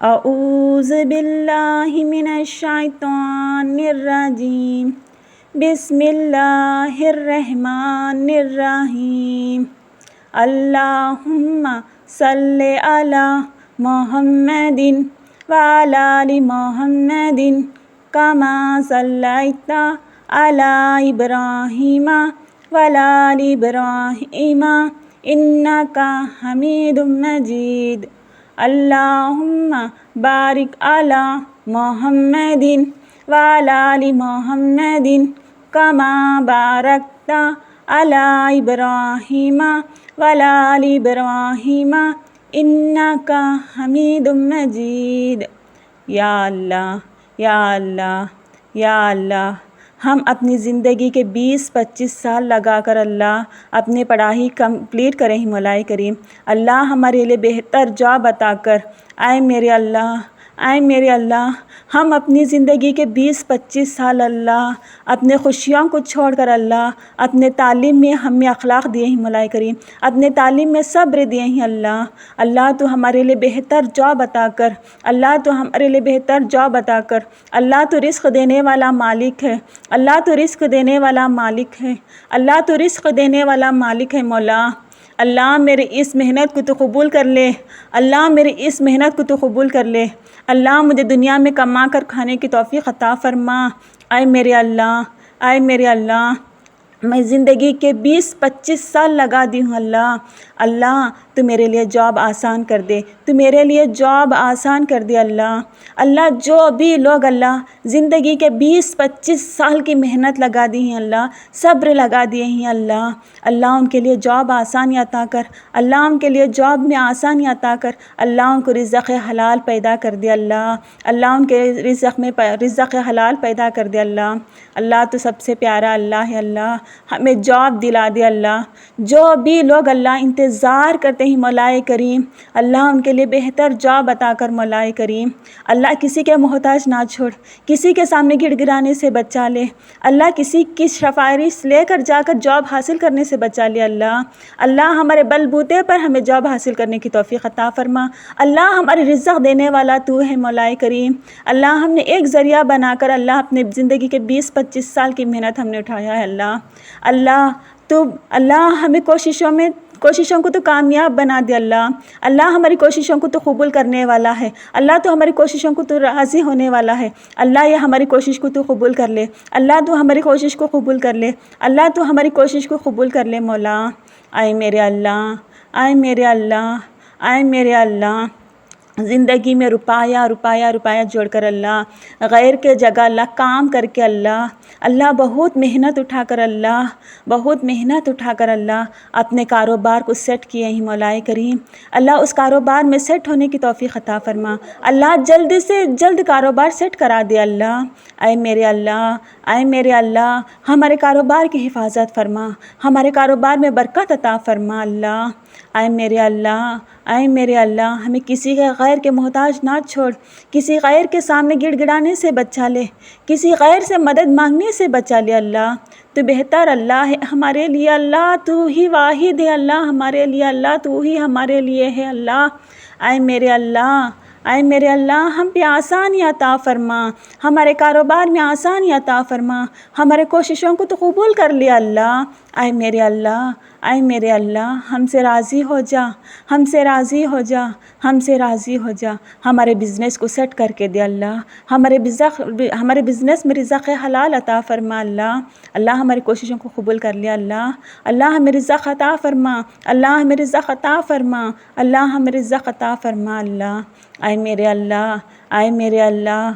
اعوذ باللہ من الشیطان الرجیم بسم اللہ الرحمن الرحیم اللہم صلی علی محمد وعلی آل محمد کما صلیت علی ابراہیم وعلی آل ابراہیم انک حمید مجید اللہم بارک علی محمد وعلی آل محمد کما بارکت علی ابراہیم وعلی آل ابراہیم انک حمید مجید۔ یا اللہ یا اللہ یا اللہ، ہم اپنی زندگی کے 20-25 سال لگا کر اللہ اپنی پڑھائی کمپلیٹ کریں ہی مولا کریم۔ اللہ ہمارے لیے بہتر جاب عطا کر۔ اے میرے اللہ، اے میرے اللہ، ہم اپنی زندگی کے 20-25 سال اللہ اپنے خوشیوں کو چھوڑ کر اللہ اپنے تعلیم میں ہمیں اخلاق دیے ہیں مولا کریم، اپنے تعلیم میں صبر دیے ہیں اللہ۔ اللہ تو ہمارے لیے بہتر جاب عطا کر، اللہ تو ہمارے لیے بہتر جاب عطا کر۔ اللہ تو رزق دینے والا مالک ہے، اللہ تو رزق دینے والا مالک ہے، اللہ تو رزق دینے والا مالک ہے مولا۔ اللہ میرے اس محنت کو تو قبول کر لے، اللہ میرے اس محنت کو تو قبول کر لے۔ اللہ مجھے دنیا میں کما کر کھانے کی توفیق عطا فرما۔ اے میرے اللہ، اے میرے اللہ، میں زندگی کے 20-25 سال لگا دی ہوں اللہ، اللہ تو میرے لیے جاب آسان کر دے، تو میرے لیے جاب آسان کر دے اللہ۔ اللہ جو بھی لوگ اللہ زندگی کے 20-25 سال کی محنت لگا دی ہیں اللہ، صبر لگا دیے ہیں اللہ، اللہ ان کے لیے جاب آسانی عطا کر، اللہ ان کے لیے جاب میں آسانی عطا کر، اللہ ان کو رزق حلال پیدا کر دے اللہ، اللہ ان کے رزق حلال پیدا کر دے اللہ۔ اللہ تو سب سے پیارا اللہ ہے اللہ، ہمیں جاب دلا دے اللہ۔ جو بھی لوگ اللہ انتظار کرتے ہیں مولا کریم، اللہ ان کے لیے بہتر جاب عطا کر مولا کریم۔ اللہ کسی کے محتاج نہ چھوڑ، کسی کے سامنے گڑ گڑانے سے بچا لے اللہ، کسی کی سفارش لے کر جا کر جاب حاصل کرنے سے بچا لے اللہ۔ اللہ ہمارے بل بوتے پر ہمیں جاب حاصل کرنے کی توفیق عطا فرما۔ اللہ ہمارے رزق دینے والا تو ہے مولا کریم۔ اللہ ہم نے ایک ذریعہ بنا کر اللہ اپنے زندگی کے 20-25 سال کی محنت ہم نے اٹھایا ہے اللہ۔ اللہ تو اللہ ہمیں کوششوں کو تو کامیاب بنا دے اللہ، اللہ ہماری کوششوں کو تو قبول کرنے والا ہے اللہ، تو ہماری کوششوں کو تو راضی ہونے والا ہے اللہ۔ یہ ہماری کوشش کو تو قبول کر لے اللہ، تو ہماری کوشش کو قبول کر لے اللہ، تو ہماری کوشش کو قبول کر لے مولا۔ اے میرے اللہ، اے میرے اللہ، اے میرے اللہ، زندگی میں روپیہ جوڑ کر اللہ غیر کے جگہ اللہ کام کر کے اللہ بہت محنت اٹھا کر اللہ اپنے کاروبار کو سیٹ کیے ہیں مولا کریم۔ اللہ اس کاروبار میں سیٹ ہونے کی توفیق عطا فرما اللہ، جلد سے جلد کاروبار سیٹ کرا دے اللہ۔ اے میرے اللہ، اے میرے اللہ، ہمارے کاروبار کی حفاظت فرما، ہمارے کاروبار میں برکت عطا فرما اللہ۔ اے میرے اللہ، اے میرے اللہ، ہمیں کسی کے غیر کے محتاج نہ چھوڑ، کسی غیر کے سامنے گڑ گڑانے سے بچا لے، کسی غیر سے مدد مانگنے سے بچا لے اللہ۔ تو بہتر اللہ ہے ہمارے لیے اللہ، تو ہی واحد ہے اللہ ہمارے لیے اللہ، تو ہی ہمارے لیے ہے اللہ۔ اے میرے اللہ، اے میرے اللہ، ہم پہ آسانی عطا فرما، ہمارے کاروبار میں آسانی عطا فرما، ہمارے کوششوں کو تو قبول کر لیا اللہ۔ اے میرے اللہ، اے میرے اللہ، ہم سے راضی ہو جا، ہم سے راضی ہو جا، ہم سے راضی ہو جا، ہمارے بزنس کو سیٹ کر کے دے اللہ، ہمارے بزنس میں رزق حلال عطا فرما اللہ، اللہ ہماری کوششوں کو قبول کر لیا اللہ، اللہ ہمیں رزق عطا فرما، اللہ ہمیں رزق عطا فرما، اللہ ہمیں رزق عطا فرما اللہ۔ اے میرے اللہ، اے میرے اللہ،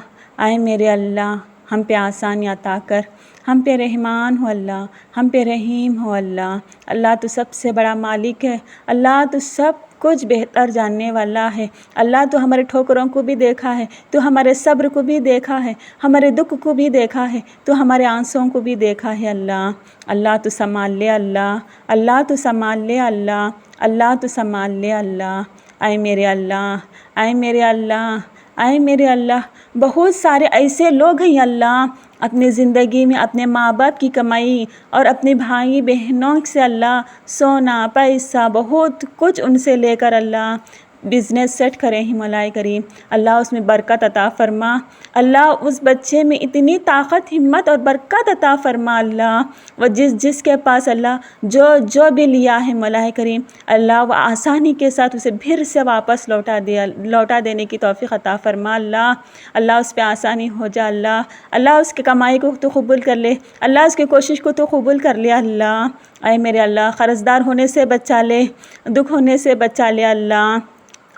اے میرے اللہ، ہم پہ آسانی عطا کر، ہم پہ رحمان ہو اللہ، ہم پہ رحیم ہو اللہ۔ اللہ تو سب سے بڑا مالک ہے اللہ، تو سب کچھ بہتر جاننے والا ہے اللہ، تو ہمارے ٹھوکروں کو بھی دیکھا ہے، تو ہمارے صبر کو بھی دیکھا ہے، ہمارے دکھ کو بھی دیکھا ہے، تو ہمارے آنسوؤں کو بھی دیکھا ہے اللہ۔ اللہ تو سنبھال لے اللہ، اللہ تو سنبھال لے اللہ، اللہ تو سنبھال لے اللہ۔ اے میرے اللہ، اے میرے اللہ، اے میرے اللہ، بہت سارے ایسے لوگ ہیں اللہ اپنی زندگی میں اپنے ماں باپ کی کمائی اور اپنے بھائی بہنوں سے اللہ سونا پیسہ بہت کچھ ان سے لے کر اللہ بزنس سیٹ کرے ہیں مولا کریم، اللہ اس میں برکت عطا فرما، اللہ اس بچے میں اتنی طاقت، ہمت اور برکت عطا فرما اللہ، وہ جس کے پاس اللہ جو بھی لیا ہے مولا کریم، اللہ وہ آسانی کے ساتھ اسے پھر سے واپس لوٹا دینے کی توفیق عطا فرما اللہ، اللہ اس پہ آسانی ہو جا اللہ، اللہ اس کی کمائی کو تو قبول کر لے، اللہ اس کی کوشش کو تو قبول کر لے اللہ، اے میرے اللہ قرضدار ہونے سے بچا لے، دکھ ہونے سے بچا لے اللہ،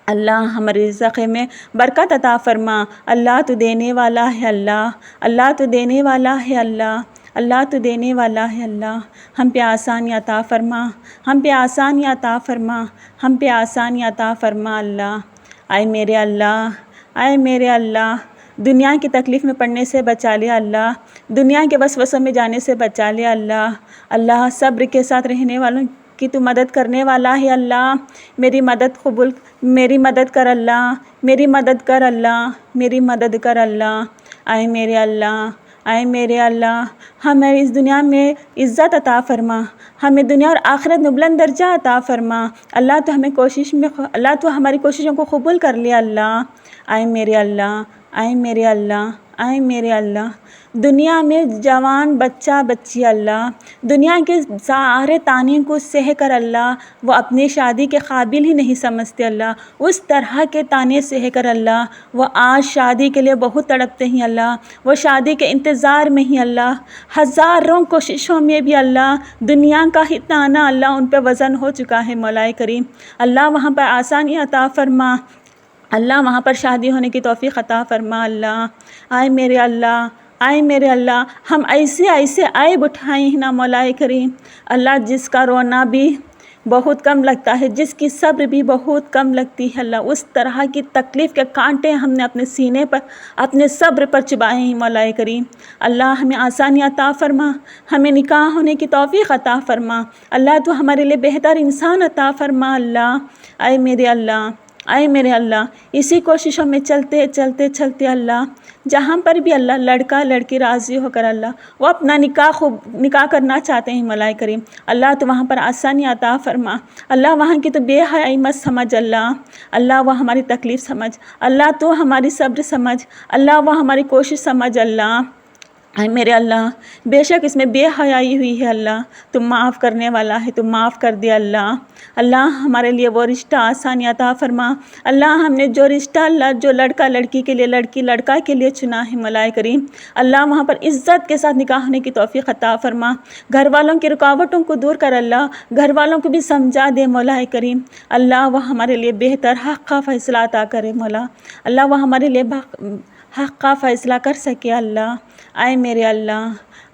اللہ ہمارے رزق میں برکت عطا فرما، اللہ تو دینے والا ہے اللہ، اللہ تو دینے والا ہے اللہ، اللہ تو دینے والا ہے اللہ، ہم پہ آسانی عطا فرما، ہم پہ آسانی عطا فرما، ہم پہ آسانی عطا فرما اللہ، اے میرے اللہ، اے میرے اللہ، دنیا کی تکلیف میں پڑنے سے بچا لے اللہ، دنیا کے وسوسوں میں جانے سے بچا لے اللہ، اللہ صبر کے ساتھ رہنے والوں کی تو مدد کرنے والا ہے اللہ، میری مدد کر اللہ، میری مدد کر اللہ، میری مدد کر اللہ، اے میرے اللہ، اے میرے اللہ، ہمیں اس دنیا میں عزت عطا فرما، ہمیں دنیا اور آخرت میں بلند درجہ عطا فرما، اللہ تو اللہ تو ہماری کوششوں کو قبول کر لیا اللہ، اے میرے اللہ، اے میرے اللہ، اے میرے اللہ، دنیا میں جوان بچہ بچی اللہ، دنیا کے سارے تانے کو سہ کر اللہ، وہ اپنی شادی کے قابل ہی نہیں سمجھتے اللہ، اس طرح کے تانے سہ کر اللہ، وہ آج شادی کے لیے بہت تڑپتے ہیں اللہ، وہ شادی کے انتظار میں ہی اللہ، ہزاروں کوششوں میں بھی اللہ، دنیا کا ہی تانا اللہ ان پہ وزن ہو چکا ہے مولا کریم، اللہ وہاں پر آسانی عطا فرما، اللہ وہاں پر شادی ہونے کی توفیق عطا فرما اللہ، اے میرے اللہ، اے میرے اللہ، ہم ایسے عیب اٹھائے ہیں نا مولا کریم، اللہ جس کا رونا بھی بہت کم لگتا ہے، جس کی صبر بھی بہت کم لگتی ہے اللہ، اس طرح کی تکلیف کے کانٹے ہم نے اپنے سینے پر، اپنے صبر پر چبھائے ہیں مولا کریم، اللہ ہمیں آسانی عطا فرما، ہمیں نکاح ہونے کی توفیق عطا فرما، اللہ تو ہمارے لیے بہتر انسان عطا فرما اللہ، اے میرے اللہ، اے میرے اللہ، اسی کوششوں میں چلتے اللہ، جہاں پر بھی اللہ لڑکا لڑکی راضی ہو کر اللہ وہ اپنا نکاح کرنا چاہتے ہیں مولا کریم، اللہ تو وہاں پر آسانی عطا فرما، اللہ وہاں کی تو بے حیائی مت سمجھ اللہ، اللہ وہ ہماری تکلیف سمجھ، اللہ تو ہماری صبر سمجھ، اللہ وہ ہماری کوشش سمجھ اللہ، اے میرے اللہ، بے شک اس میں بے حیائی ہوئی ہے اللہ، تم معاف کرنے والا ہے، تم معاف کر دے اللہ، اللہ ہمارے لیے وہ رشتہ آسانی عطا فرما، اللہ ہم نے جو رشتہ اللہ جو لڑکا لڑکی کے لیے، لڑکی لڑکا کے لیے چنا ہے مولا کریم، اللہ وہاں پر عزت کے ساتھ نکاح ہونے کی توفیق عطا فرما، گھر والوں کی رکاوٹوں کو دور کر اللہ، گھر والوں کو بھی سمجھا دے مولا کریم، اللہ وہ ہمارے لیے بہتر حق کا فیصلہ عطا کرے مولا، اللہ وہ ہمارے لیے حق کا فیصلہ کر سکے اللہ، اے میرے اللہ،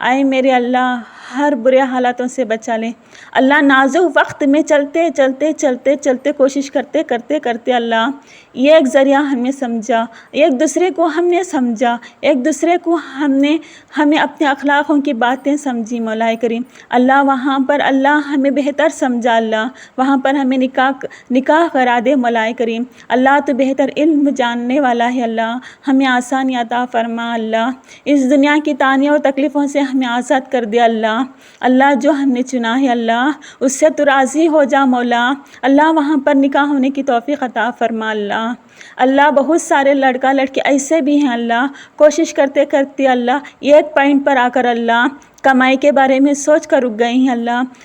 اے میرے اللہ، ہر برے حالاتوں سے بچا لے اللہ، نازک وقت میں چلتے کوشش کرتے اللہ، ایک ذریعہ ہمیں سمجھا، ایک دوسرے کو ہم نے سمجھا، ایک دوسرے کو ہمیں اپنے اخلاقوں کی باتیں سمجھی مولا کریم، اللہ وہاں پر اللہ ہمیں بہتر سمجھا اللہ، وہاں پر ہمیں نکاح کرا دے مولا کریم، اللہ تو بہتر علم جاننے والا ہے اللہ، ہمیں آسانی عطا فرما اللہ، اس دنیا کی تانے اور تکلیفوں سے ہمیں آزاد کر دے اللہ، اللہ جو ہم نے چنا ہے اللہ اس سے تو راضی ہو جا مولا، اللہ وہاں پر نکاح ہونے کی توفیق عطا فرما اللہ، اللہ بہت سارے لڑکا لڑکی ایسے بھی ہیں اللہ، کوشش کرتے اللہ ایک پوائنٹ پر آ کر اللہ کمائی کے بارے میں سوچ کر رک گئے ہیں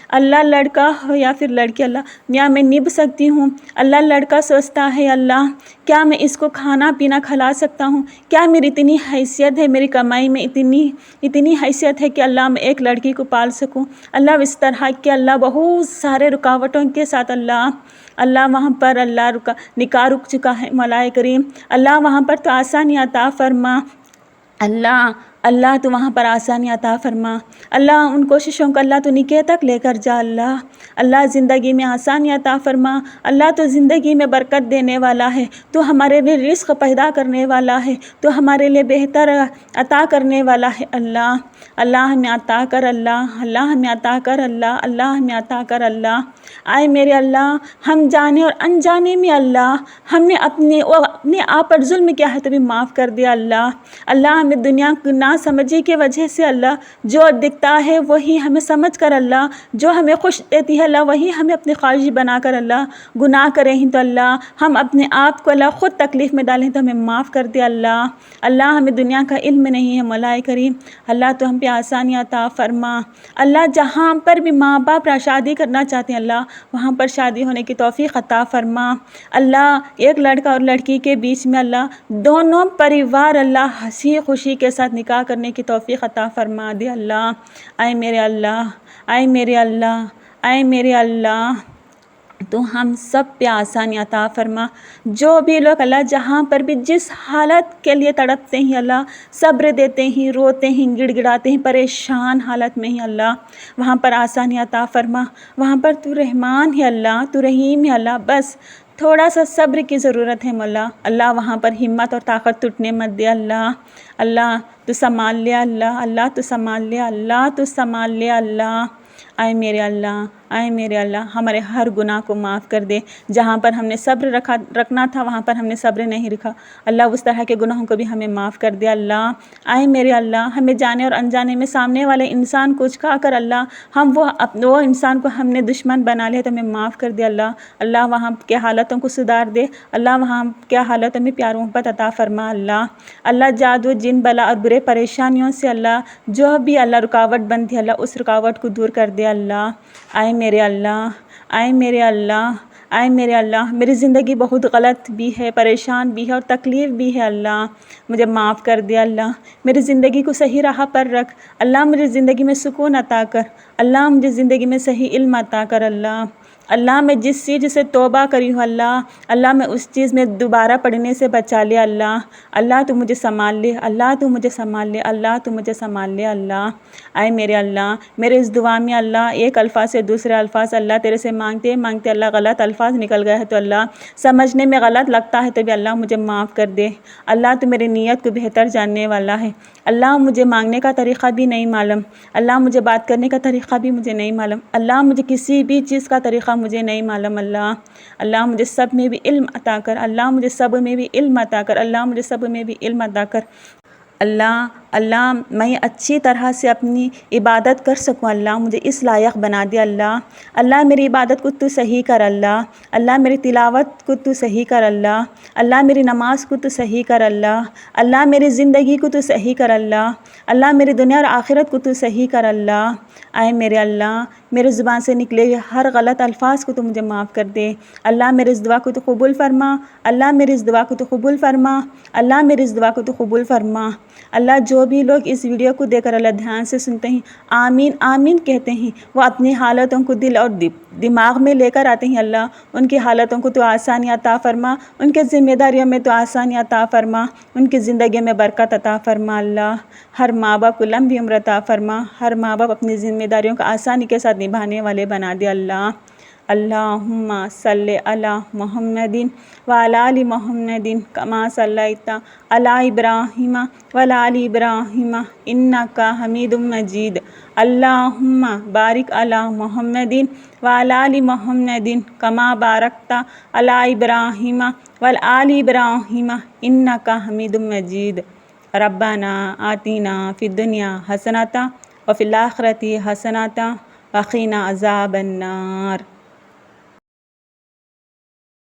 اللہ لڑکا ہو یا پھر لڑکی، اللہ میں نبھ سکتی ہوں، اللہ لڑکا سوچتا ہے اللہ کیا میں اس کو کھانا پینا کھلا سکتا ہوں، کیا میری اتنی حیثیت ہے، میری کمائی میں اتنی حیثیت ہے کہ اللہ میں ایک لڑکی کو پال سکوں، اللہ اس طرح کے اللہ بہت سارے رکاوٹوں کے ساتھ اللہ وہاں پر اللہ نکاح رک چکا ہے مولا کریم، اللہ وہاں پر تو آسانی عطا فرما اللہ تو وہاں پر آسانی عطا فرما، اللہ ان کوششوں کو اللہ تو نکاح تک لے کر جا اللہ زندگی میں آسانی عطا فرما، اللہ تو زندگی میں برکت دینے والا ہے، تو ہمارے لیے رزق پیدا کرنے والا ہے، تو ہمارے لیے بہتر عطا کرنے والا ہے اللہ ہمیں عطا کر اللہ ہمیں عطا کر اللہ ہمیں عطا کر اللہ، آئے میرے اللہ ہم جانے اور انجانے میں اللہ ہم نے اپنے آپ پر ظلم کیا ہے تو بھی معاف کر دیا اللہ ہمیں دنیا نہ سمجھی کی وجہ سے اللہ جو دکھتا ہے وہی ہمیں سمجھ کر اللہ جو ہمیں خوش دیتی ہے اللہ وہی ہمیں اپنی خواہش بنا کر اللہ گناہ کریں ہیں تو اللہ ہم اپنے آپ کو اللہ خود تکلیف میں ڈالیں تو ہمیں معاف کر دے اللہ اللہ ہمیں دنیا کا علم نہیں ہے مولا کریم اللہ تو ہم پہ آسانی عطا فرما اللہ جہاں پر بھی ماں باپ شادی کرنا چاہتے ہیں اللہ وہاں پر شادی ہونے کی توفیق عطا فرما اللہ ایک لڑکا اور لڑکی کے بیچ میں اللہ دونوں پریوار اللہ ہنسی خوشی کے ساتھ نکاح کرنے کی توفیق عطا فرما دے اللہ اے میرے اللہ اے میرے اللہ اے میرے اللہ تو ہم سب پہ آسانی عطا فرما جو بھی لوگ اللہ جہاں پر بھی جس حالت کے لیے تڑپتے ہیں اللہ صبر دیتے ہیں روتے ہیں گڑ گڑاتے ہیں پریشان حالت میں ہی اللہ وہاں پر آسانی عطا فرما وہاں پر تو رحمان ہے اللہ تو رحیم ہے اللہ بس تھوڑا سا صبر کی ضرورت ہے مولا اللہ وہاں پر ہمت اور طاقت ٹوٹنے مت دے اللہ اللہ تو سنبھال لے اللہ اللہ تو سنبھال لے اللہ تو سنبھال لے اللہ اے میرے اللہ اے میرے اللہ ہمارے ہر گناہ کو معاف کر دے جہاں پر ہم نے صبر رکھنا تھا وہاں پر ہم نے صبر نہیں رکھا اللہ اس طرح کے گناہوں کو بھی ہمیں معاف کر دے اللہ اے میرے اللہ ہمیں جانے اور انجانے میں سامنے والے انسان کو چکھا کر اللہ ہم وہ انسان کو ہم نے دشمن بنا لیا تو ہمیں معاف کر دے اللہ اللہ وہاں کے حالتوں کو سدھار دے اللہ وہاں کے حالتوں میں پیار محبت عطا فرما اللہ اللہ جادو جن بلا اور برے پریشانیوں سے اللہ جو بھی اللہ رکاوٹ بنتی ہے اللہ اس رکاوٹ کو دور کر دے اللہ اے میرے اللہ اے میرے اللہ اے میرے اللہ میری زندگی بہت غلط بھی ہے پریشان بھی ہے اور تکلیف بھی ہے اللہ مجھے معاف کر دے اللہ میری زندگی کو صحیح راہ پر رکھ اللہ مجھے زندگی میں سکون عطا کر اللہ مجھے زندگی میں صحیح علم عطا کر اللہ اللہ میں جس چیز سے توبہ کری ہوں اللہ اللہ میں اس چیز میں دوبارہ پڑھنے سے بچا لے اللہ اللہ تو مجھے سنبھال لے اللہ تو مجھے سنبھال لے اللہ تو مجھے سنبھال لے اللہ اے میرے اللہ میرے اس دعا میں اللہ ایک الفاظ سے دوسرے الفاظ اللہ تیرے سے مانگتے مانگتے اللہ غلط الفاظ نکل گئے ہے تو اللہ سمجھنے میں غلط لگتا ہے تو بھی اللہ مجھے معاف کر دے اللہ تو میری نیت کو بہتر جاننے والا ہے اللہ مجھے مانگنے کا طریقہ بھی نہیں معلوم اللہ مجھے بات کرنے کا طریقہ بھی مجھے نہیں معلوم اللہ مجھے کسی بھی چیز کا طریقہ مجھے نہیں معلوم اللہ اللہ مجھے سب میں بھی علم عطا کر اللہ مجھے سب میں بھی علم عطا کر اللہ مجھے سب میں بھی علم عطا کر اللہ میں اچھی طرح سے اپنی عبادت کر سکوں اللہ مجھے اس لائق بنا دے اللہ میری عبادت کو تو صحیح کر اللہ میری تلاوت کو تو صحیح کر اللہ میری نماز کو تو صحیح کر اللہ میری زندگی کو تو صحیح کر اللہ میری دنیا اور آخرت کو تو صحیح کر اے میرے اللہ میرے زبان سے نکلے ہوئے ہر غلط الفاظ کو تو مجھے معاف کر دے اللہ میرے اس دعا کو تو قبول فرما اللہ میری اس دعا کو تو قبول فرما اللہ میری اس دعا کو تو قبول فرما اللہ جو بھی لوگ اس ویڈیو کو دیکھ کر اللہ دھیان سے سنتے ہیں آمین آمین کہتے ہیں وہ اپنی حالتوں کو دل اور دماغ میں لے کر آتے ہیں اللہ ان کی حالتوں کو تو آسانی عطا فرما ان کے ذمہ داریوں میں تو آسانی عطا فرما ان کی زندگی میں برکت عطا فرما اللہ ہر ماں باپ کو لمبی عمر عطا فرما ہر ماں باپ اپنی ذمہ داریوں کو آسانی کے ساتھ نبھانے والے بنا دے اللہ اللہم صلی علی محمد وعلی آل محمد کما صلیت علی ابراہیم وعلی آل ابراہیم انک حمید مجید اللہم بارک علی محمد وعلی آل محمد کما بارکت علی ابراہیم وعلی آل ابراہیم انک حمید مجید ربنا آتینا فی الدنیا حسنۃ وفی الآخرۃ حسنۃ وقنا عذاب النار